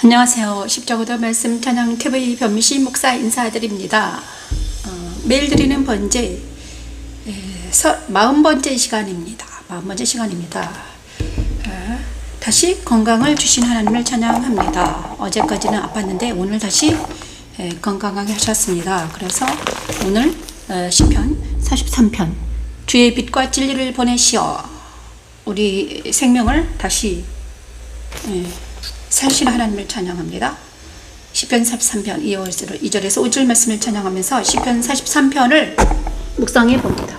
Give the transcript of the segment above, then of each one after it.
안녕하세요. 십자가도 말씀 찬양 TV 변미시 목사 인사드립니다. 매일 드리는 번제 40번째 시간입니다. 40번째 시간입니다. 다시 건강을 주신 하나님을 찬양합니다. 어제까지는 아팠는데 오늘 다시 건강하게 하셨습니다. 그래서 오늘 시편 43편 주의 빛과 진리를 보내시어 우리 생명을 다시 살신 하나님을 찬양합니다. 시편 43편 2절에서 5절 말씀을 찬양하면서 시편 43편을 묵상해 봅니다.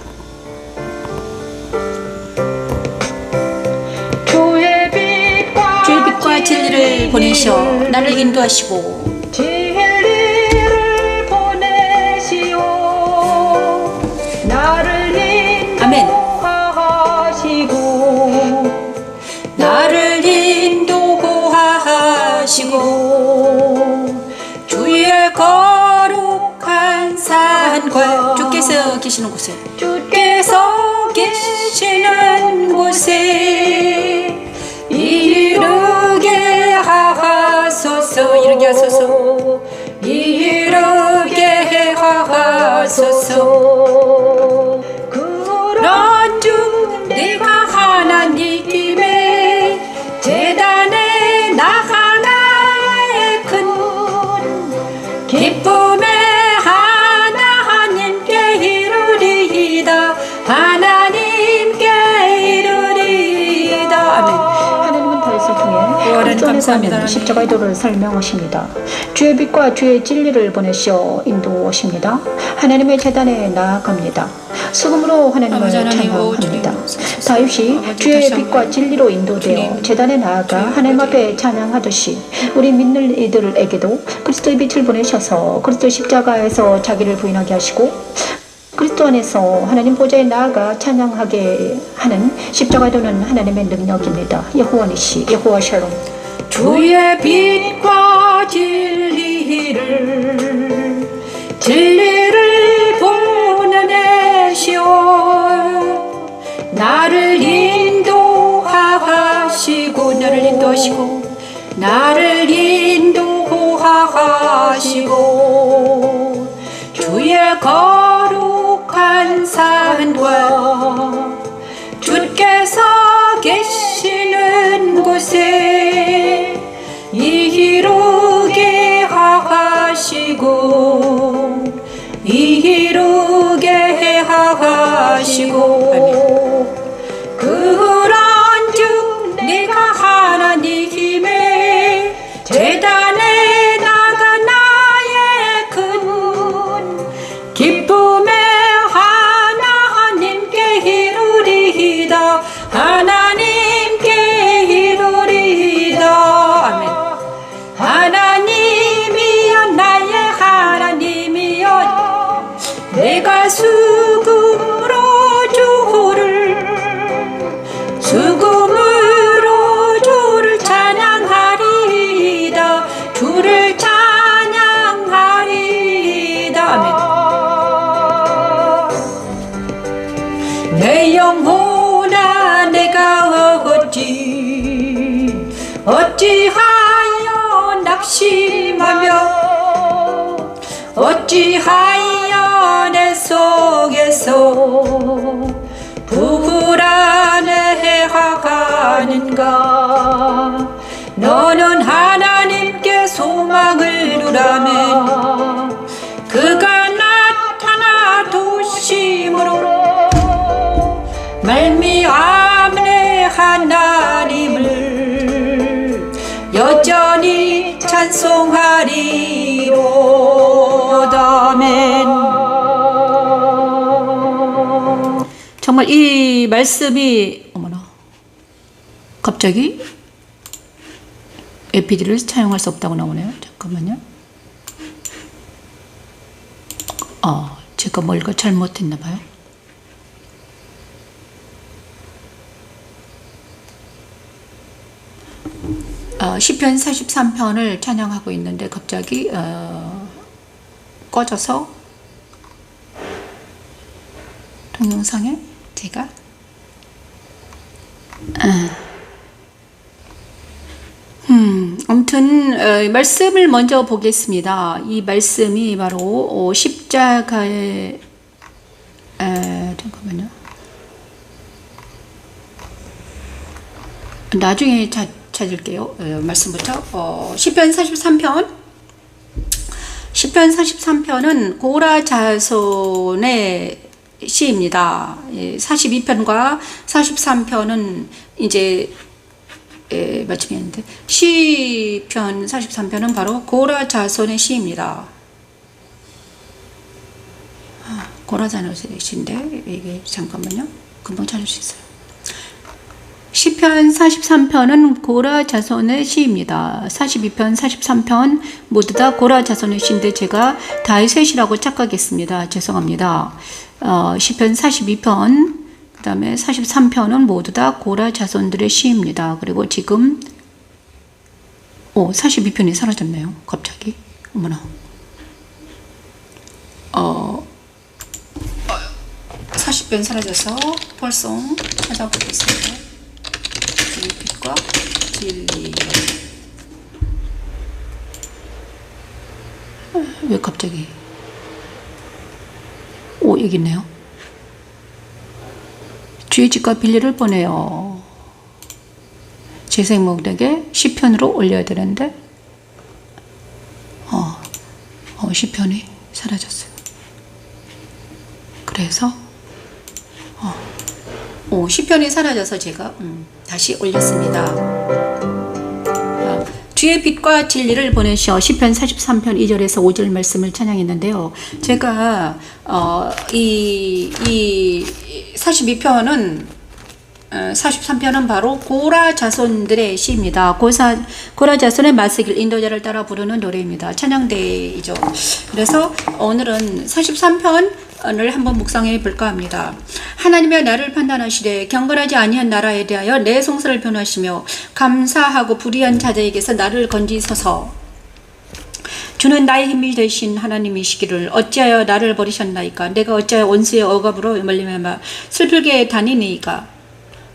주의 빛과 진리를 보내시어 나를 인도하시고 진리를 보내시오 나를 인도하시고 나를 인도하시고 주의 거룩한 산과 주께서 계시는 곳에 이르게 하소서 이르게 하소서 그런 중 내가 하나님의 제단에 나가 나의 큰 기쁨에 하나님께 이르리이다. 아멘. 하나님은 다윗을 통해 감사합니다. 십자가의 도를 설명하십니다. 주의 빛과 주의 진리를 보내시어 인도하십니다. 하나님의 제단에 나아갑니다. 수금으로 하나님을 찬양합니다. 다윗이 주의 빛과 진리로 인도되어 제단에 나아가 하나님 앞에 찬양하듯이 우리 믿는 이들에게도 그리스도의 빛을 보내셔서 그리스도 십자가에서 자기를 부인하게 하시고 그리스도 안에서 하나님 보좌에 나아가 찬양하게 하는 십자가의 도는 하나님의 능력입니다. 여호와 니시, 여호와 샬롬. 주의 빛과 진리를 보내시오 나를 인도하시고 주의 거룩한 산과 주께서 계시는 곳에 이르게 하시고 그런즉 내가 하나님의 제단에 나가 나의 큰 기쁨에 하나님께 이르리이다. 아멘. 하나님이여 나의 하나님이여 내가 수금으로 주를 찬양하리이다. 아멘. 내 영혼아 내가 어찌하여 낙심하며 어찌하여 내 속에서 불안해하가는가. 너는 하나님께 소망을 두라면 그가 나타나 도심으로 말미암네 하나님을 여전히 찬송하리로다. 아멘. 정말 이 말씀이 어머나 갑자기 APD를 사용할 수 없다고 나오네요. 잠깐만요. 제가 뭔가 잘못했나 봐요. 시편 43편을 찬양하고 있는데 갑자기 꺼져서 동영상에 제가 아무튼 말씀을 먼저 보겠습니다. 이 말씀이 바로 십자가의 잠깐만요. 나중에 찾을게요. 말씀부터 시편 43편. 시편 43편은 고라 자손의 시입니다. 42편과 43편은 이제 맞춤이었는데 시편 43편은 바로 고라 자손의 시입니다. 고라 자손의 시인데 이게 잠깐만요. 금방 찾을 수 있어요. 시편 43편은 고라 자손의 시입니다. 42편, 43편 모두 다 고라 자손의 시인데 제가 다윗의 시라고 착각했습니다. 죄송합니다. 시편 42편, 그 다음에 43편은 모두 다 고라 자손들의 시입니다. 그리고 지금 42편이 사라졌네요. 갑자기. 어머나. 40편 사라져서 폴송 찾아보겠습니다. 빛과 진리. 왜 갑자기? 여기 있네요. 주의 집과 빌리를 보내요. 재생목에게 시편으로 올려야 되는데 시편이 사라졌어요. 그래서 시편이 사라져서 제가 다시 올렸습니다. 주의 빛과 진리를 보내시어 시편 43편 2절에서 5절 말씀을 찬양했는데요. 제가 이 42편은 43편은 바로 고라 자손들의 시입니다. 고라 자손의 마스길 인도자를 따라 부르는 노래입니다. 찬양대이죠. 그래서 오늘은 43편을 한번 묵상해 볼까 합니다. 하나님의 나를 판단하시되 경건하지 아니한 나라에 대하여 내 송사를 변하시며 감사하고 불의한 자들에게서 나를 건지소서. 주는 나의 힘이 되신 하나님이시기를 어찌하여 나를 버리셨나이까. 내가 어찌하여 원수의 억압으로 멀리매마 슬프게 다니니이까.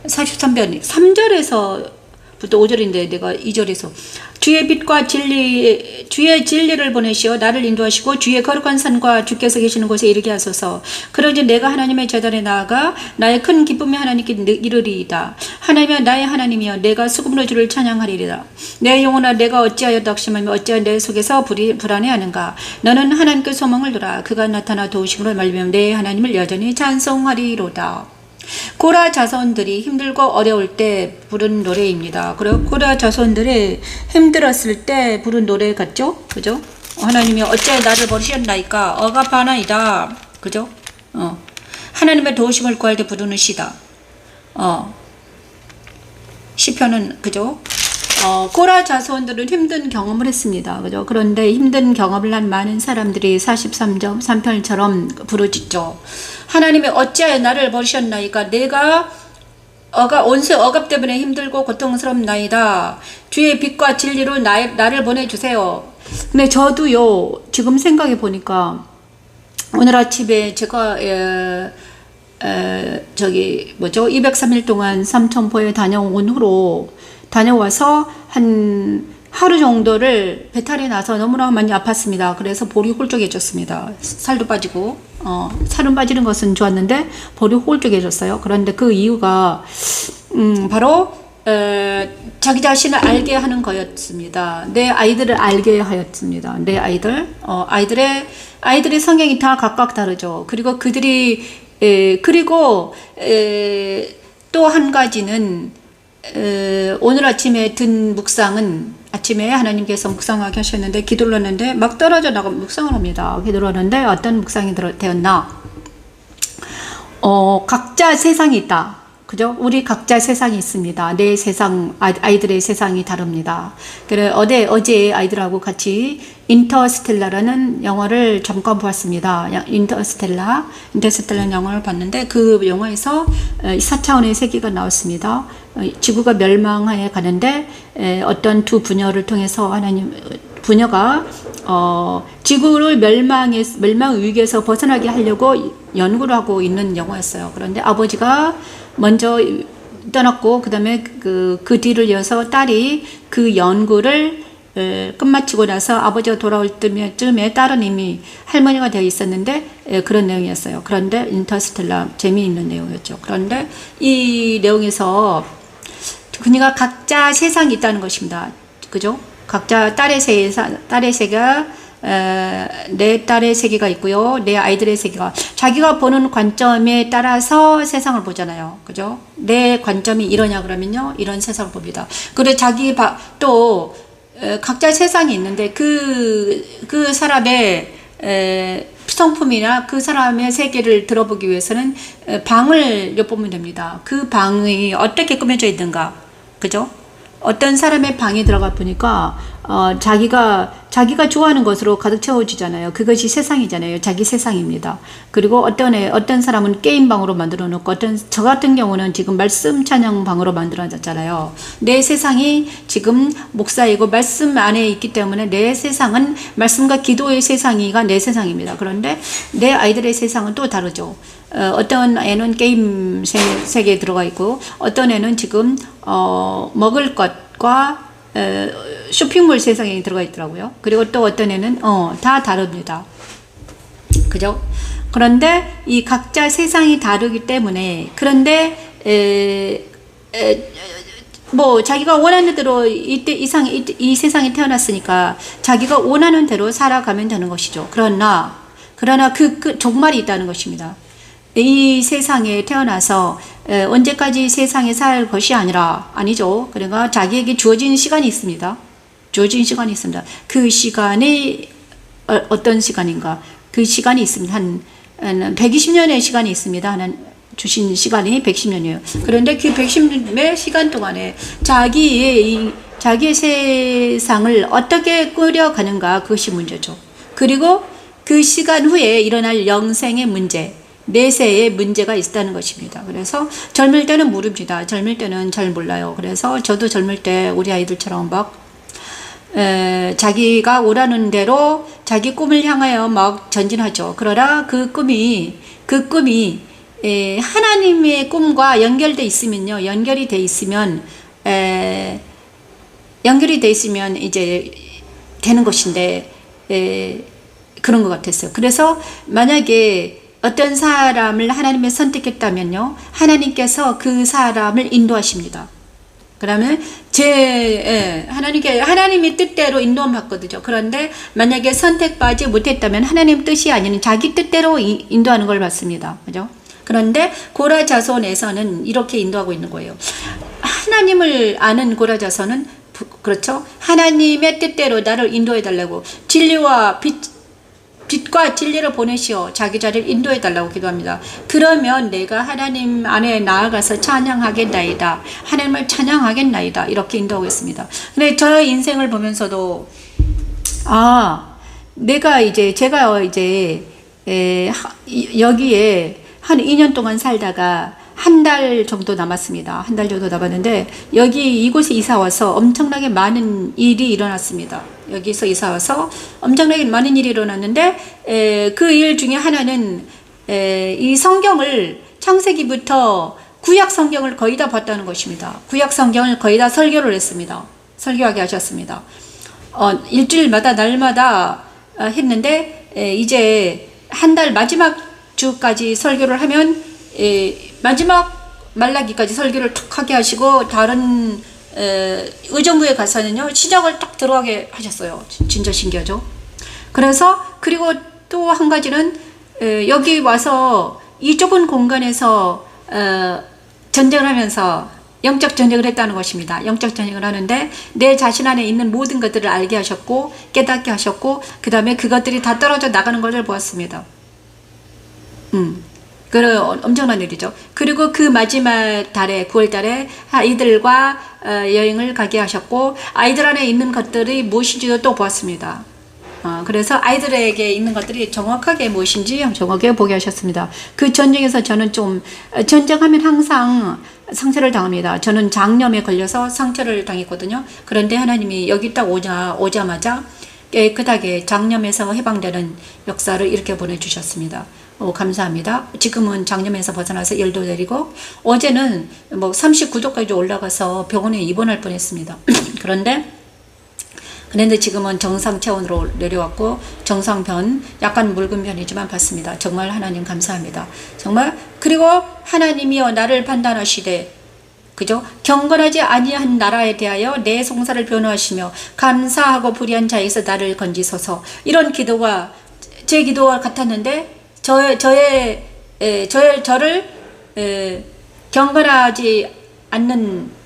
43편 3절에서부터 5절인데 내가 2절에서 주의 빛과 진리, 주의 진리를 보내시어 나를 인도하시고 주의 거룩한 산과 주께서 계시는 곳에 이르게 하소서. 그러지 내가 하나님의 제단에 나아가 나의 큰 기쁨의 하나님께 이르리이다. 하나님이여 나의 하나님이여 내가 수금으로 주를 찬양하리이다. 내 영혼아 내가 어찌하여 낙심하며 어찌하여 내 속에서 불안해하는가. 너는 하나님께 소망을 두라. 그가 나타나 도우심으로 말미암아 내 하나님을 여전히 찬송하리로다. 고라 자손들이 힘들고 어려울 때 부른 노래입니다. 그리고 고라 자손들이 힘들었을 때 부른 노래 같죠? 그죠? 하나님이 어찌하여 나를 버리셨나이까 억압하나이다. 그죠? 하나님의 도우심을 구할 때 부르는 시다. 시편은 그죠? 고라 자손들은 힘든 경험을 했습니다. 그죠? 그런데 힘든 경험을 한 많은 사람들이 43편처럼 부르짖죠. 하나님이 어찌하여 나를 버리셨나이까 내가 원수의 억압 때문에 힘들고 고통스럽나이다. 주의 빛과 진리로 나를 보내주세요. 근데 저도요 지금 생각해 보니까 오늘 아침에 제가 203일 동안 삼천포에 다녀와서 한 하루 정도를 배탈이 나서 너무나 많이 아팠습니다. 그래서 볼이 홀쭉해졌습니다. 살도 빠지고 살은 빠지는 것은 좋았는데 볼이 홀쭉해졌어요. 그런데 그 이유가 바로 자기 자신을 알게 하는 거였습니다. 내 아이들을 알게 하였습니다. 내 아이들의 성향이 다 각각 다르죠. 그리고 또 한 가지는 오늘 아침에 든 묵상은 아침에 하나님께서 묵상하게 하셨는데 기도를 했는데 막 떨어져 나가 묵상을 합니다. 기도를 하는데 어떤 묵상이 되었나? 각자 세상이 있다. 그죠? 우리 각자 세상이 있습니다. 내 세상, 아이들의 세상이 다릅니다. 그래 어제 아이들하고 같이 인터스텔라라는 영화를 잠깐 보았습니다. 인터스텔라는 영화를 봤는데 그 영화에서 4차원의 세계가 나왔습니다. 지구가 멸망하여 가는데 어떤 두 부녀를 통해서 부녀가 지구를 멸망 위기에서 벗어나게 하려고 연구를 하고 있는 영화였어요. 그런데 아버지가 먼저 떠났고 그다음에 그 뒤를 이어서 딸이 그 연구를 끝마치고 나서 아버지가 돌아올 쯤에 딸은 이미 할머니가 되어 있었는데 그런 내용이었어요. 그런데 인터스텔라 재미있는 내용이었죠. 그런데 이 내용에서 그녀가 각자 세상이 있다는 것입니다. 그죠? 각자 딸의 세계가 내 딸의 세계가 있고요. 내 아이들의 세계가 자기가 보는 관점에 따라서 세상을 보잖아요. 그죠? 내 관점이 이러냐 그러면요. 이런 세상을 봅니다. 그리고 또 각자 세상이 있는데 그 사람의 성품이나 그 사람의 세계를 들어보기 위해서는 방을 엿보면 됩니다. 그 방이 어떻게 꾸며져 있는가. 그죠? 어떤 사람의 방에 들어가 보니까 자기가 좋아하는 것으로 가득 채워지잖아요. 그것이 세상이잖아요. 자기 세상입니다. 그리고 어떤 사람은 게임방으로 만들어 놓고 저 같은 경우는 지금 말씀 찬양방으로 만들어졌잖아요. 내 세상이 지금 목사이고 말씀 안에 있기 때문에 내 세상은 말씀과 기도의 세상이가 내 세상입니다. 그런데 내 아이들의 세상은 또 다르죠. 어떤 애는 게임 세계에 들어가 있고 어떤 애는 지금 먹을 것과 쇼핑몰 세상에 들어가 있더라고요. 그리고 또 어떤 애는 다 다릅니다. 그죠? 그런데 이 각자 세상이 다르기 때문에 그런데 뭐 자기가 원하는 대로 이 세상에 태어났으니까 자기가 원하는 대로 살아가면 되는 것이죠. 그러나 그 종말이 있다는 것입니다. 이 세상에 태어나서 언제까지 세상에 살 것이 아니죠. 그러니까 자기에게 주어진 시간이 있습니다. 그 시간이 어떤 시간인가? 그 시간이 있습니다. 한 120년의 시간이 있습니다. 하나님 주신 시간이 110년이에요. 그런데 그 110년의 시간 동안에 자기의 세상을 어떻게 꾸려가는가 그것이 문제죠. 그리고 그 시간 후에 일어날 영생의 문제, 내세의 문제가 있다는 것입니다. 그래서 젊을 때는 모릅니다. 젊을 때는 잘 몰라요. 그래서 저도 젊을 때 우리 아이들처럼 자기가 오라는 대로 자기 꿈을 향하여 막 전진하죠. 그러나 그 꿈이 하나님의 꿈과 연결돼 있으면요. 연결이 돼 있으면 이제 되는 것인데 그런 것 같았어요. 그래서 만약에 어떤 사람을 하나님이 선택했다면요. 하나님께서 그 사람을 인도하십니다. 그러면 하나님의 뜻대로 인도함 받거든요. 그런데 만약에 선택받지 못했다면 하나님 뜻이 아닌 자기 뜻대로 인도하는 걸 받습니다. 그죠? 그런데 고라 자손에서는 이렇게 인도하고 있는 거예요. 하나님을 아는 고라 자손은 그렇죠? 하나님의 뜻대로 나를 인도해 달라고 진리와 빛과 진리를 보내시어 자기 자리를 인도해 달라고 기도합니다. 그러면 내가 하나님 안에 나아가서 찬양하겠나이다. 하나님을 찬양하겠나이다. 이렇게 인도하고 있습니다. 근데 저의 인생을 보면서도 제가 여기에 한 2년 동안 살다가 한 달 정도 남았습니다. 한 달 정도 남았는데 이곳에 이사 와서 엄청나게 많은 일이 일어났습니다. 여기서 이사 와서 엄청나게 많은 일이 일어났는데 그 일 중에 하나는 이 성경을 창세기부터 구약 성경을 거의 다 봤다는 것입니다. 구약 성경을 거의 다 설교를 했습니다. 설교하게 하셨습니다. 일주일마다 날마다 했는데 이제 한 달 마지막 주까지 설교를 하면 마지막 말라기까지 설교를 탁 하게 하시고 다른 의정부에 가서는요 시작을 딱 들어가게 하셨어요. 진짜 신기하죠. 그리고 또 한 가지는 여기 와서 이 좁은 공간에서 전쟁을 하면서 영적 전쟁을 했다는 것입니다. 영적 전쟁을 하는데 내 자신 안에 있는 모든 것들을 알게 하셨고 깨닫게 하셨고 그 다음에 그것들이 다 떨어져 나가는 것을 보았습니다. 그런 엄청난 일이죠. 그리고 그 마지막 달에 9월 달에 아이들과 여행을 가게 하셨고 아이들 안에 있는 것들이 무엇인지도 또 보았습니다. 그래서 아이들에게 있는 것들이 정확하게 무엇인지 정확하게 보게 하셨습니다. 그 전쟁에서 저는 전쟁하면 항상 상처를 당합니다. 저는 장염에 걸려서 상처를 당했거든요. 그런데 하나님이 여기 딱 오자마자 깨끗하게 장염에서 해방되는 역사를 이렇게 보내주셨습니다. 감사합니다. 지금은 장염에서 벗어나서 열도 내리고 어제는 뭐 39도까지 올라가서 병원에 입원할 뻔했습니다. 그런데 지금은 정상 체온으로 내려왔고 정상변, 약간 묽은 편이지만 받습니다. 정말 하나님 감사합니다. 정말. 그리고 하나님이여 나를 판단하시되, 그죠? 경건하지 아니한 나라에 대하여 내 송사를 변호하시며 감사하고 불의한 자에게서 나를 건지소서. 이런 기도가 제 기도와 같았는데 저를 경건하지 않는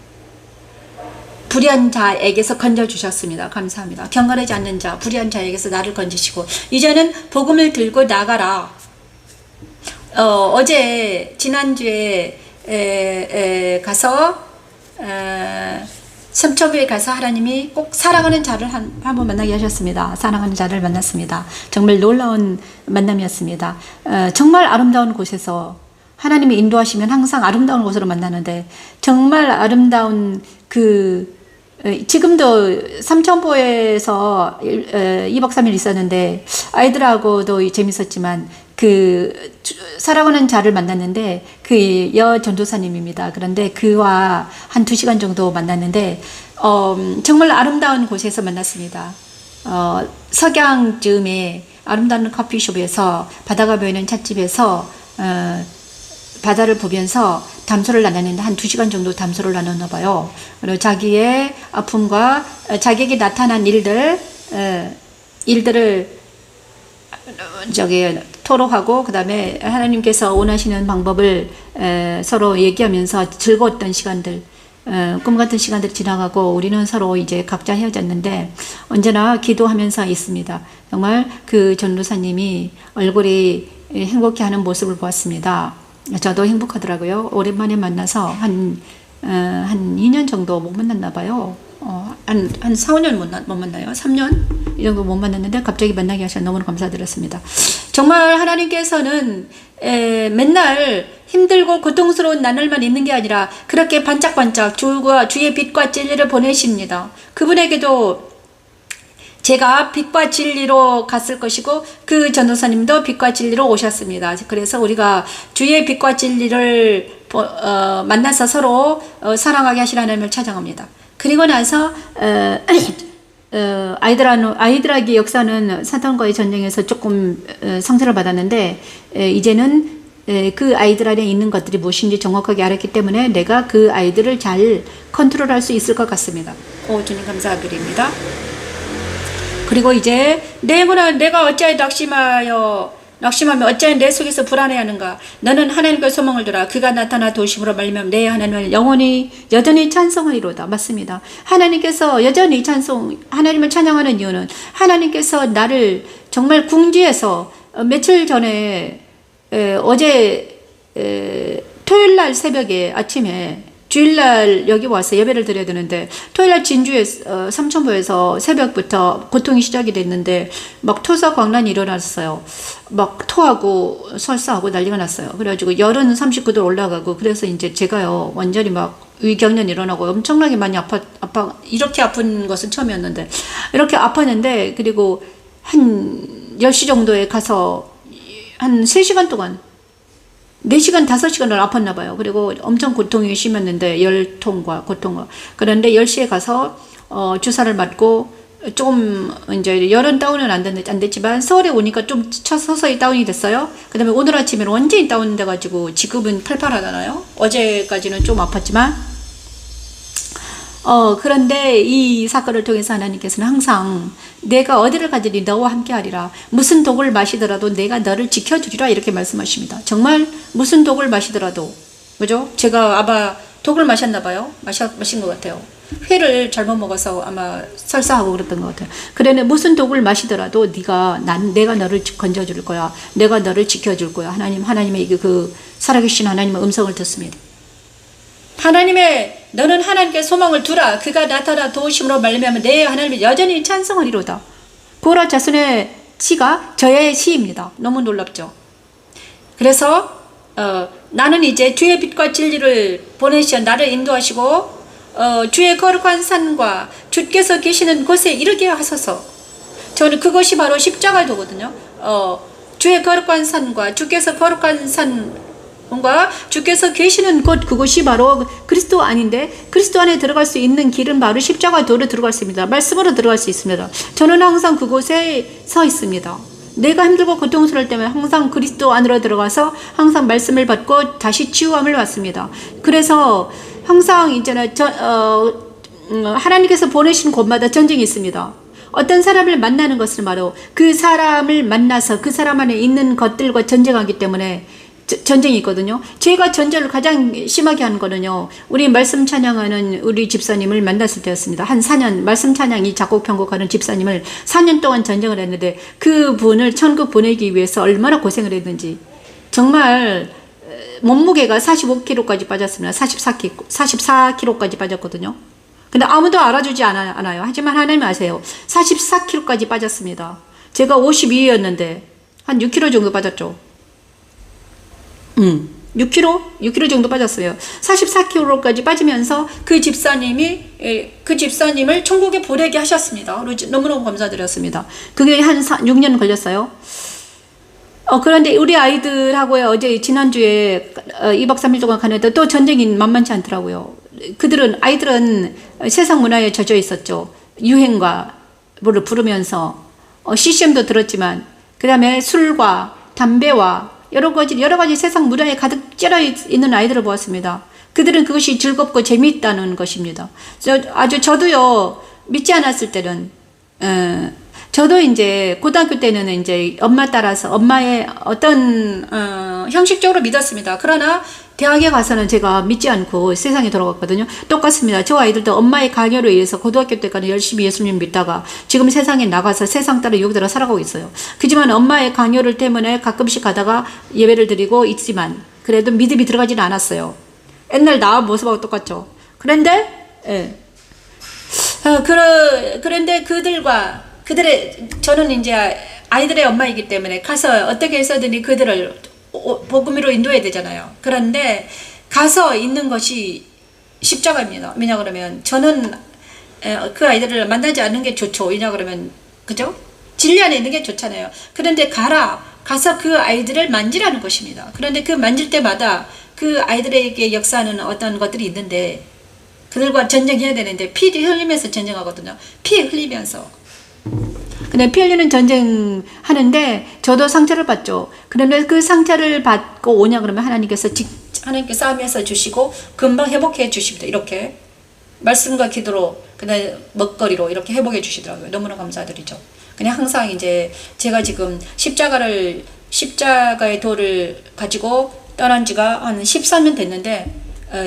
불의한 자에게서 건져주셨습니다. 감사합니다. 경건하지 않는 자, 불의한 자에게서 나를 건지시고 이제는 복음을 들고 나가라. 어제 지난주에 가서 삼천부에 가서 하나님이 꼭 사랑하는 자를 한번 만나게 하셨습니다. 사랑하는 자를 만났습니다. 정말 놀라운 만남이었습니다. 정말 아름다운 곳에서 하나님이 인도하시면 항상 아름다운 곳으로 만나는데 정말 아름다운 지금도 삼천포에서 2박 3일 있었는데 아이들하고도 재밌었지만 사랑하는 자를 만났는데 여 전도사님입니다. 그런데 그와 한 2시간 정도 만났는데 정말 아름다운 곳에서 만났습니다. 석양쯤에 아름다운 커피숍에서 바다가 보이는 찻집에서 바다를 보면서 담소를 나눴는데 한 2시간 정도 담소를 나눴나 봐요. 그리고 자기의 아픔과 자기에게 나타난 일들을 토로하고 그 다음에 하나님께서 원하시는 방법을 서로 얘기하면서 즐거웠던 시간들, 꿈 같은 시간들이 지나가고 우리는 서로 이제 각자 헤어졌는데 언제나 기도하면서 있습니다. 정말 그 전도사님이 얼굴이 행복해하는 모습을 보았습니다. 저도 행복하더라고요. 오랜만에 만나서 한 2년 정도 못 만났나 봐요. 한 4, 5년 못 만나요. 3년? 이 정도 못 만났는데 갑자기 만나게 하셔서 너무 감사드렸습니다. 정말 하나님께서는 맨날 힘들고 고통스러운 나날만 있는 게 아니라 그렇게 반짝반짝 주의 빛과 진리를 보내십니다. 그분에게도 제가 빛과 진리로 갔을 것이고 그 전도사님도 빛과 진리로 오셨습니다. 그래서 우리가 주의 빛과 진리를 만나서 서로 사랑하게 하시는 하나님을 찬양합니다. 그리고 나서 아이들에게 역사는 사탄과의 전쟁에서 조금 상처를 받았는데 이제는 그 아이들 안에 있는 것들이 무엇인지 정확하게 알았기 때문에 내가 그 아이들을 잘 컨트롤할 수 있을 것 같습니다. 주님 감사드립니다. 그리고 이제 내가 어찌하여 낙심하며 어찌하여 내 속에서 불안해하는가. 너는 하나님께 소망을 두라. 그가 나타나 도심으로 말미암아 내 하나님을 여전히 찬송하리로다. 맞습니다. 하나님께서 여전히 하나님을 찬양하는 이유는 하나님께서 나를 정말 궁지에서 며칠 전에 어제 토요일날 새벽에 아침에 주일날 여기 와서 예배를 드려야 되는데 토요일날 진주에 삼천포에서 새벽부터 고통이 시작이 됐는데 막 토사 광란이 일어났어요. 막 토하고 설사하고 난리가 났어요. 그래가지고 열은 39도 올라가고 그래서 이제 제가요 완전히 막 위경련 일어나고 엄청나게 많이 이렇게 아픈 것은 처음이었는데 이렇게 아팠는데 그리고 한 10시 정도에 가서 한 3시간 동안 4시간, 5시간을 아팠나 봐요. 그리고 엄청 고통이 심했는데 열통과 고통과. 그런데 10시에 가서 주사를 맞고 조금 이제 열은 다운은 안 됐지만 서울에 오니까 좀 서서히 다운이 됐어요. 그 다음에 오늘 아침에는 완전히 다운돼가지고 지금은 팔팔하잖아요. 어제까지는 좀 아팠지만 그런데 이 사건을 통해서 하나님께서는 항상 내가 어디를 가든지 너와 함께 하리라. 무슨 독을 마시더라도 내가 너를 지켜주리라 이렇게 말씀하십니다. 정말 무슨 독을 마시더라도 그죠? 제가 아마 독을 마셨나 봐요. 마신 것 같아요. 회를 잘못 먹어서 아마 설사하고 그랬던 것 같아요. 그러네 무슨 독을 마시더라도 내가 너를 건져줄 거야. 내가 너를 지켜줄 거야. 하나님의 그 살아계신 하나님의 음성을 듣습니다. 너는 하나님께 소망을 두라. 그가 나타나 도우심으로 말미암아 내 하나님을 여전히 찬송하리로다. 고라 자손의 시가 저의 시입니다. 너무 놀랍죠. 그래서 나는 이제 주의 빛과 진리를 보내시어 나를 인도하시고 주의 거룩한 산과 주께서 계시는 곳에 이르게 하소서. 저는 그것이 바로 십자가 도거든요. 주의 거룩한 산과 주께서 거룩한 산과 주께서 계시는 곳, 그곳이 바로 그리스도 아닌데, 그리스도 안에 들어갈 수 있는 길은 바로 십자가 도로 들어갈 수 있습니다. 말씀으로 들어갈 수 있습니다. 저는 항상 그곳에 서 있습니다. 내가 힘들고 고통스러울 때면 항상 그리스도 안으로 들어가서 항상 말씀을 받고 다시 치유함을 받습니다. 그래서 항상 이제는 하나님께서 보내신 곳마다 전쟁이 있습니다. 어떤 사람을 만나는 것은 바로 그 사람을 만나서 그 사람 안에 있는 것들과 전쟁하기 때문에 전쟁이 있거든요. 제가 전쟁을 가장 심하게 하는 거는요, 우리 말씀 찬양하는 우리 집사님을 만났을 때였습니다. 한 4년 말씀 찬양이 작곡 편곡하는 집사님을 4년 동안 전쟁을 했는데, 그 분을 천국 보내기 위해서 얼마나 고생을 했는지. 정말 몸무게가 45kg까지 빠졌습니다. 44kg까지 빠졌거든요. 근데 아무도 알아주지 않아요. 하지만 하나님 아세요. 44kg까지 빠졌습니다. 제가 52였는데 한 6kg 정도 빠졌죠. 6kg 정도 빠졌어요. 44kg까지 빠지면서 그 집사님을 천국에 보내게 하셨습니다. 너무너무 감사드렸습니다. 그게 한 6년 걸렸어요. 그런데 우리 아이들하고요, 어제 지난주에 2박 3일 동안 가는데 또 전쟁이 만만치 않더라고요. 아이들은 세상 문화에 젖어 있었죠. 유행과 뭐를 부르면서 CCM도 들었지만, 그 다음에 술과 담배와 여러 가지 세상 문화에 가득 쩔어 있는 아이들을 보았습니다. 그들은 그것이 즐겁고 재미있다는 것입니다. 저도요, 믿지 않았을 때는, 저도 이제 고등학교 때는 이제 엄마 따라서 엄마의 어떤 형식적으로 믿었습니다. 그러나 대학에 가서는 제가 믿지 않고 세상에 돌아갔거든요. 똑같습니다. 저 아이들도 엄마의 강요로 의해서 고등학교 때까지 열심히 예수님 믿다가 지금 세상에 나가서 세상 따라 유혹대로 살아가고 있어요. 그지만 엄마의 강요를 때문에 가끔씩 가다가 예배를 드리고 있지만 그래도 믿음이 들어가지는 않았어요. 옛날 나 모습하고 똑같죠. 그런데 그런데 저는 이제 아이들의 엄마이기 때문에 가서 어떻게 해서든지 그들을 복음으로 인도해야 되잖아요. 그런데 가서 있는 것이 십자가입니다. 왜냐 그러면 저는 그 아이들을 만나지 않는 게 좋죠. 왜냐 그러면 그죠? 진리 안에 있는 게 좋잖아요. 그런데 가서 그 아이들을 만지라는 것입니다. 그런데 그 만질 때마다 그 아이들에게 역사하는 어떤 것들이 있는데, 그들과 전쟁해야 되는데 피 흘리면서 전쟁하거든요. 피 흘리면서. 근데 피 흘리는 전쟁 하는데 저도 상처를 받죠. 그런데 그 상처를 받고 오냐 그러면 하나님께서 싸움에서 주시고 금방 회복해 주십니다. 이렇게 말씀과 기도로, 그다음에 먹거리로 이렇게 회복해 주시더라고요. 너무나 감사드리죠. 그냥 항상 이제 제가 지금 십자가의 도를 가지고 떠난 지가 한 13년 됐는데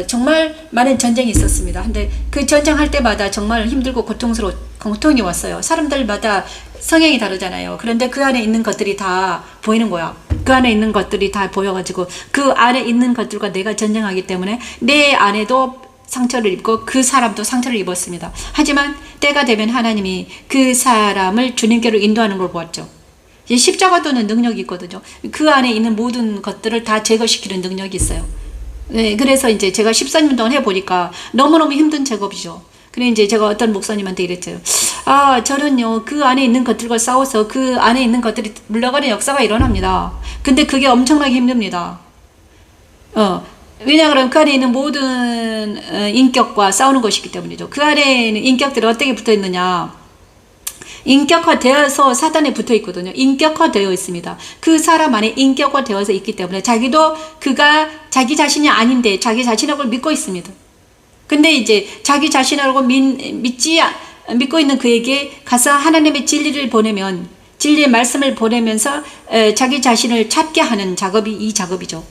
정말 많은 전쟁이 있었습니다. 근데 그 전쟁할 때마다 정말 힘들고 고통이 왔어요. 사람들마다 성향이 다르잖아요. 그런데 그 안에 있는 것들이 다 보이는 거야. 그 안에 있는 것들이 다 보여가지고 그 안에 있는 것들과 내가 전쟁하기 때문에 내 안에도 상처를 입고 그 사람도 상처를 입었습니다. 하지만 때가 되면 하나님이 그 사람을 주님께로 인도하는 걸 보았죠. 십자가도는 능력이 있거든요. 그 안에 있는 모든 것들을 다 제거시키는 능력이 있어요. 네, 그래서 이제 제가 14년 동안 해보니까 너무너무 힘든 작업이죠. 그래 이제 제가 어떤 목사님한테 이랬죠. 저는요, 그 안에 있는 것들과 싸워서 그 안에 있는 것들이 물러가는 역사가 일어납니다. 근데 그게 엄청나게 힘듭니다. 왜냐 그러면 그 안에 있는 모든 인격과 싸우는 것이기 때문이죠. 그 안에 있는 인격들이 어떻게 붙어 있느냐. 인격화되어서 사단에 붙어 있거든요. 인격화되어 있습니다. 그 사람 안에 인격화되어서 있기 때문에 자기도 그가 자기 자신이 아닌데 자기 자신하고 믿고 있습니다. 근데 이제 자기 자신하고 믿고 있는 그에게 가서 하나님의 진리를 보내면, 진리의 말씀을 보내면서 자기 자신을 찾게 하는 작업이 이 작업이죠.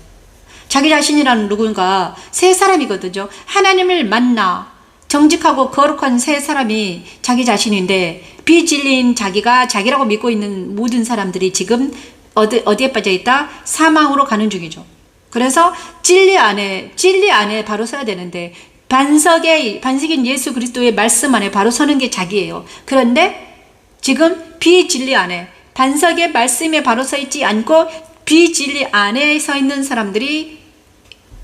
자기 자신이라는 누군가 새 사람이거든요. 하나님을 만나 정직하고 거룩한 새 사람이 자기 자신인데, 비진리인 자기라고 믿고 있는 모든 사람들이 지금 어디에 빠져 있다? 사망으로 가는 중이죠. 그래서 진리 안에 바로 서야 되는데, 반석인 예수 그리스도의 말씀 안에 바로 서는 게 자기예요. 그런데 지금 비진리 안에, 반석의 말씀에 바로 서 있지 않고 비진리 안에 서 있는 사람들이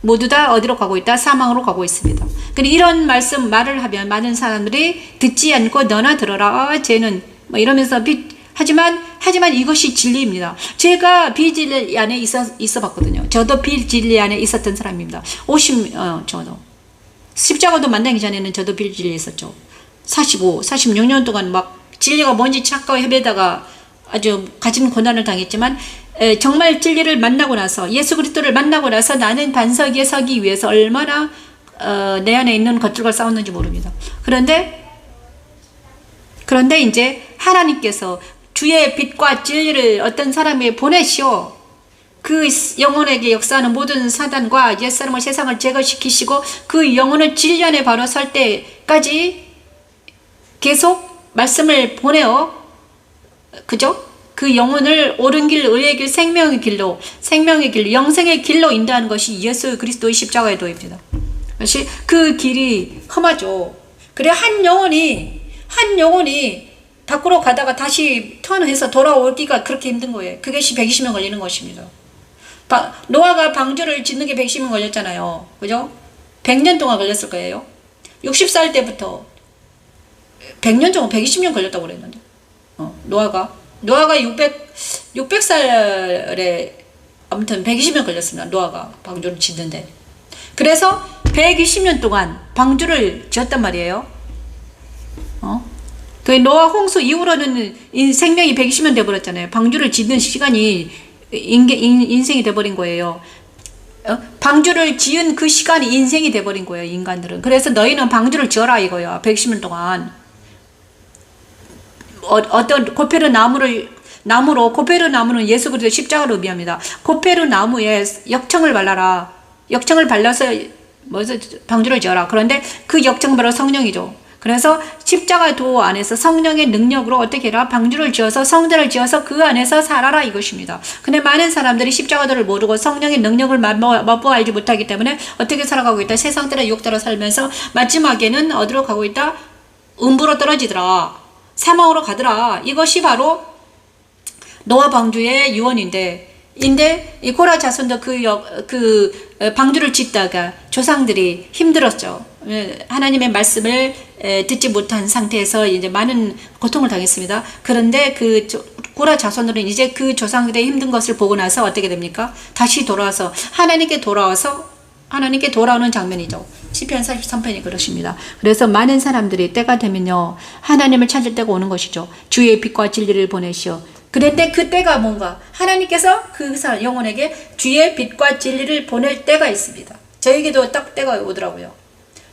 모두 다 어디로 가고 있다? 사망으로 가고 있습니다. 근데 이런 말을 하면 많은 사람들이 듣지 않고 너나 들어라. 쟤는 뭐 이러면서 하지만 하지만 이것이 진리입니다. 제가 비진리 안에 있어 봤거든요. 저도 비진리 안에 있었던 사람입니다. 저도 십자가도 만나기 전에는 저도 비진리에 있었죠. 46년 동안 막 진리가 뭔지 찾고 헤매다가 아주 가진 고난을 당했지만, 정말 진리를 만나고 나서, 예수 그리스도를 만나고 나서 나는 반석 위에 서기 위해서 얼마나 내 안에 있는 것들과 싸웠는지 모릅니다. 그런데 이제 하나님께서 주의 빛과 진리를 어떤 사람에게 보내시오. 그 영혼에게 역사하는 모든 사단과 옛사람과 세상을 제거시키시고 그 영혼을 진리 안에 바로 설 때까지 계속 말씀을 보내어, 그죠? 그 영혼을 옳은 길, 의의 길, 생명의 길로, 영생의 길로 인도하는 것이 예수 그리스도의 십자가의 도입니다. 그것이 그 길이 험하죠. 그래 한 영혼이 밖으로 가다가 다시 턴해서 돌아오기가 그렇게 힘든 거예요. 그것이 120년 걸리는 것입니다. 노아가 방주를 짓는 게 120년 걸렸잖아요. 그죠? 100년 동안 걸렸을 거예요. 60살 때부터 100년 정도, 120년 걸렸다고 그랬는데. 노아가 600살에 아무튼 120년 걸렸습니다. 노아가 방주를 짓는데. 그래서 120년 동안 방주를 지었단 말이에요. 그 노아 홍수 이후로는 생명이 120년 돼버렸잖아요. 방주를 짓는 시간이 인생이 돼버린 거예요. 방주를 지은 그 시간이 인생이 돼버린 거예요, 인간들은. 그래서 너희는 방주를 지어라 이거야, 120년 동안. 어떤 고페르 나무는 예수 그리스도 십자가를 의미합니다. 고페르 나무에 역청을 발라라. 역청을 발라서 방주를 지어라. 그런데 그 역청 바로 성령이죠. 그래서 십자가 도 안에서 성령의 능력으로 어떻게 해라? 방주를 지어서 성전을 지어서 그 안에서 살아라 이것입니다. 근데 많은 사람들이 십자가도를 모르고 성령의 능력을 맛보아 알지 못하기 때문에 어떻게 살아가고 있다? 세상 따라 유혹 따라 살면서 마지막에는 어디로 가고 있다? 음부로 떨어지더라. 사망으로 가더라. 이것이 바로 노아 방주의 유언인데, 이 고라 자손도 그 방주를 짓다가 조상들이 힘들었죠. 하나님의 말씀을 듣지 못한 상태에서 이제 많은 고통을 당했습니다. 그런데 그 고라 자손들은 이제 그 조상들의 힘든 것을 보고 나서 어떻게 됩니까? 다시 돌아와서 하나님께 돌아오는 장면이죠. 시편 43편이 그렇습니다. 그래서 많은 사람들이 때가 되면요, 하나님을 찾을 때가 오는 것이죠. 주의 빛과 진리를 보내시오. 그런데 그 때가 뭔가? 하나님께서 그 영혼에게 주의 빛과 진리를 보낼 때가 있습니다. 저에게도 딱 때가 오더라고요.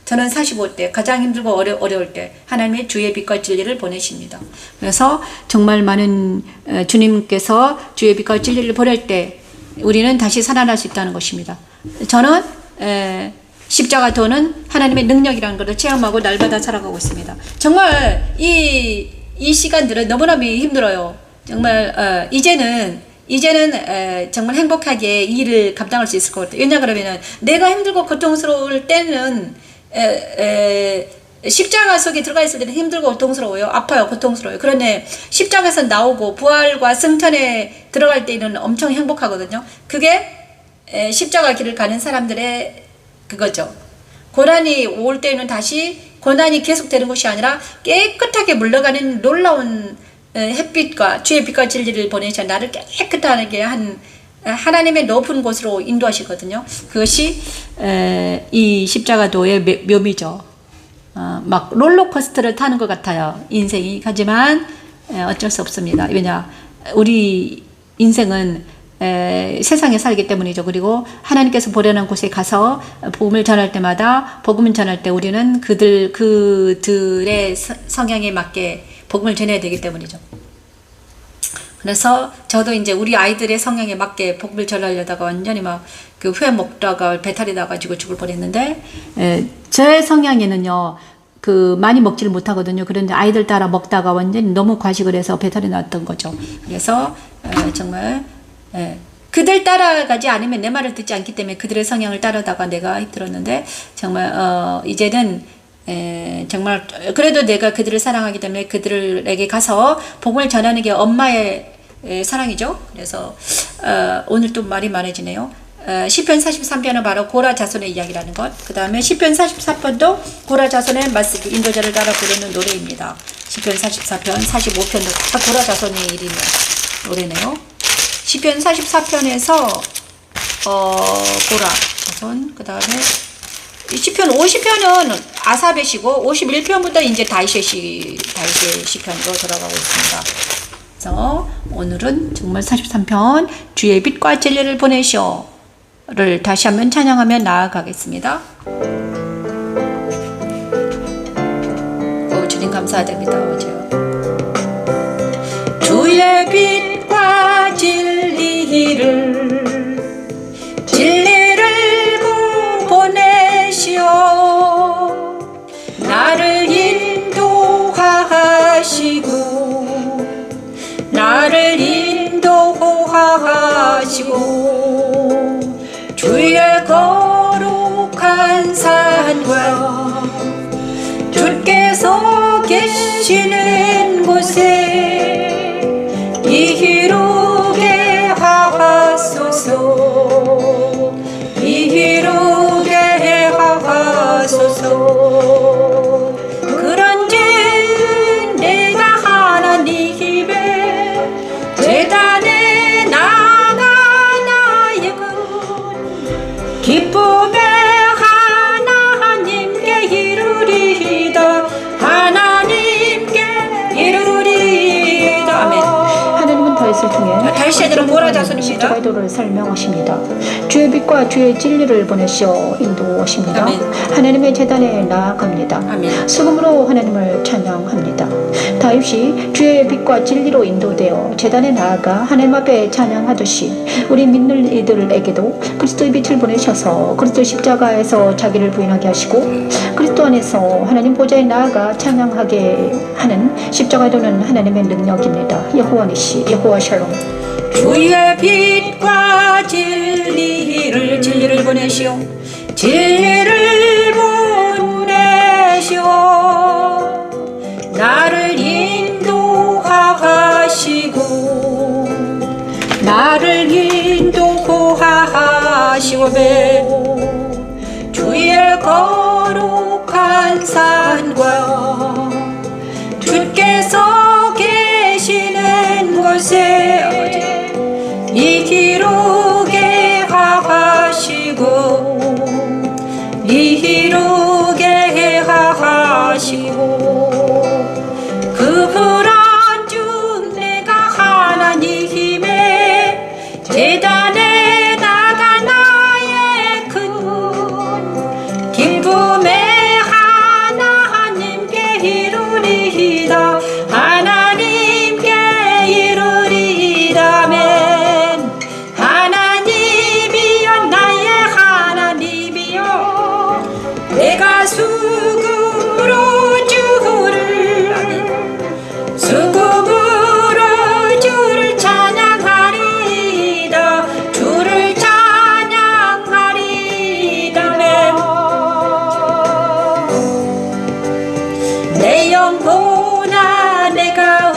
저는 45대 가장 힘들고 어려울 때 하나님의 주의 빛과 진리를 보내십니다. 그래서 정말 많은 주님께서 주의 빛과 진리를 보낼 때 우리는 다시 살아날 수 있다는 것입니다. 저는 십자가 도는 하나님의 능력이라는 것을 체험하고 날마다 살아가고 있습니다. 정말 이 시간들은 너무나 힘들어요. 정말 이제는 정말 행복하게 이 일을 감당할 수 있을 것 같아요. 왜냐 그러면은 내가 힘들고 고통스러울 때는 십자가 속에 들어가 있을 때는 힘들고 고통스러워요. 아파요. 고통스러워요. 그런데 십자가에서 나오고 부활과 승천에 들어갈 때는 엄청 행복하거든요. 그게 십자가 길을 가는 사람들의 그거죠. 고난이 올 때는 다시 고난이 계속되는 것이 아니라 깨끗하게 물러가는 놀라운 햇빛과 주의 빛과 진리를 보내셔 나를 깨끗하게 한 하나님의 높은 곳으로 인도하시거든요. 그것이 이 십자가도의 묘미죠. 막 롤러코스터를 타는 것 같아요, 인생이. 하지만 어쩔 수 없습니다. 왜냐, 우리 인생은 세상에 살기 때문이죠. 그리고 하나님께서 보려는 곳에 가서 복음을 전할 때마다, 복음을 전할 때 우리는 그들의 성향에 맞게 복음을 전해야 되기 때문이죠. 그래서 저도 이제 우리 아이들의 성향에 맞게 복음을 전하려다가 완전히 막 그 회 먹다가 배탈이 나가지고 죽을 뻔했는데, 제 성향에는요, 많이 먹지를 못하거든요. 그런데 아이들 따라 먹다가 완전히 너무 과식을 해서 배탈이 났던 거죠. 그래서 정말 그들 따라가지 않으면 내 말을 듣지 않기 때문에 그들의 성향을 따르다가 내가 힘들었는데, 정말 이제는 정말 그래도 내가 그들을 사랑하기 때문에 그들에게 가서 복음을 전하는 게 엄마의 사랑이죠. 그래서 오늘 또 말이 많아지네요. 시편 43편은 바로 고라 자손의 이야기라는 것. 그 다음에 시편 44편도 고라 자손의 말씀 인도자를 따라 부르는 노래입니다. 시편 44편, 45편도 다 고라 자손의 이름의 노래네요. 시편 44편에서 고라 자손, 그 다음에 시편 50편은 아삽의 시고 51편부터 이제 다윗의 시편으로 돌아가고 있습니다. 그래서 오늘은 정말 43편 주의 빛과 진리를 보내시오를 다시 한번 찬양하며 나아가겠습니다. 주님 감사드립니다. 주의 빛과 진리를 보내시오. 나를 인도하시고 나를 인도하시고 주의 거룩한 산과 주께서 계시는 곳에 이르게 하소서. 이르게 하소서. 그런즉 내가 하나님의 제단에 나아가나이고 기쁨의 하나님께 이르리이다. 하나님께 이르리이다. 아멘. 하나님은 다윗을 통해 다윗에게는 고라 자손입니다. 십자가의 도를 설명하십니다. 주의 빛과 주의 진리를 보내시어 인도하십니다. 아멘. 하나님의 제단에 나아갑니다. 아멘. 수금으로 하나님을 찬양합니다. 다윗이 주의 빛과 진리로 인도되어 제단에 나아가 하나님 앞에 찬양하듯이 우리 믿는 이들에게도 그리스도의 빛을 보내셔서 그리스도 십자가에서 자기를 부인하게 하시고 그리스도 안에서 하나님 보좌에 나아가 찬양하게 하는 십자가의 도는 하나님의 능력입니다. 여호와 니시, 여호와 샬롬. 주의 빛과 진리를 보내시오. 진리를 보내시오. 나를 인도하시고 나를 인도하시고 주의 거룩한 산과 주께서 계시는 곳에 이르게 하시고 이르게 하시고 그 불안 중 내가 하나님의 제단에 나가 나의 큰 기쁨의 하나님께 이르리이다. 하나님께 이르리이다. 아멘. 하나님이여 나의 하나님이여 내가 수금으로 주를 찬양하리이다. 주를 찬양하리이다. 아멘. 내 영혼아 내가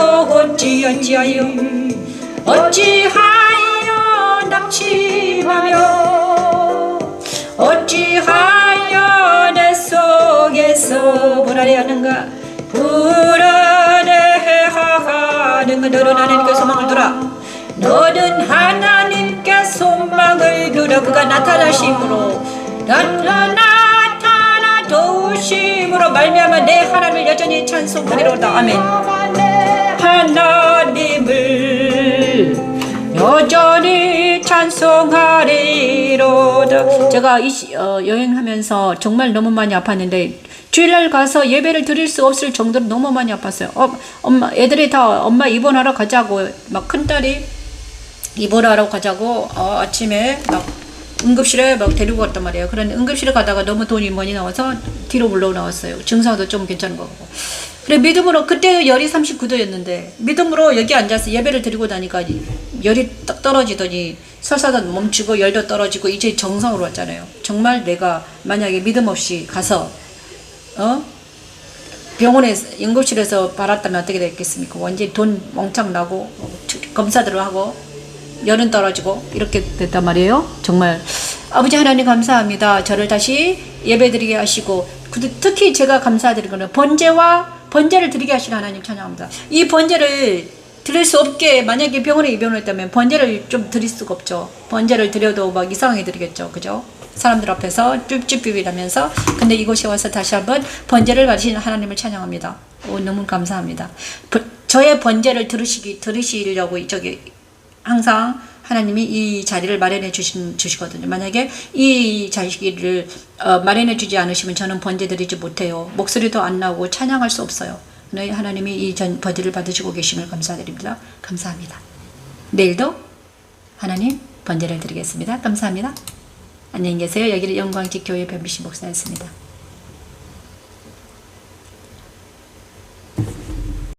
어찌하여 낙심하며 어찌하여 내 속에서 불안해하는가. 불안해하는가. 너는 하나님께 소망을 두라. 너는 하나님께 소망을 두라. 그가 나타나심으로 나타나 도우심으로 말미암아 내 하나님을 여전히 찬송하리로다. 아멘. 하나님을 여전히 찬송하리로다. 제가 여행하면서 정말 너무 많이 아팠는데 주일날 가서 예배를 드릴 수 없을 정도로 너무 많이 아팠어요. 엄마 애들이 다 엄마 입원하러 가자고 막 큰딸이 입원하러 가자고 아침에 막 응급실에 막 데리고 갔단 말이에요. 그런데 응급실에 가다가 너무 돈이 많이 나와서 뒤로 물러 나왔어요. 증상도 좀 괜찮은 거 같고. 그래 믿음으로 그때 열이 39도였는데 믿음으로 여기 앉아서 예배를 드리고 나니까 열이 딱 떨어지더니 설사도 멈추고 열도 떨어지고 이제 정상으로 왔잖아요. 정말 내가 만약에 믿음 없이 가서 병원에 응급실에서 받았다면 어떻게 됐겠습니까? 완전히 돈 멍청 나고 검사들을 하고 열은 떨어지고 이렇게 됐단 말이에요. 정말 아버지 하나님 감사합니다. 저를 다시 예배드리게 하시고 특히 제가 감사드리는 거는 번제를 드리게 하시는 하나님 찬양합니다. 이 번제를 드릴 수 없게 만약에 병원에 입원했다면 번제를 좀 드릴 수가 없죠. 번제를 드려도 막 이상하게 드리겠죠. 그죠? 사람들 앞에서 쭈쭈삐비라면서. 근데 이곳에 와서 다시 한번 번제를 받으시는 하나님을 찬양합니다. 너무 감사합니다. 저의 번제를 들으시려고 저기 항상 하나님이 이 자리를 마련해 주시거든요. 만약에 이 자리를 마련해 주지 않으시면 저는 번제 드리지 못해요. 목소리도 안 나오고 찬양할 수 없어요. 네, 하나님이 이 번제를 받으시고 계심을 감사드립니다. 감사합니다. 내일도 하나님 번제를 드리겠습니다. 감사합니다. 안녕히 계세요. 여기는 영광직 교회 변비신 목사였습니다.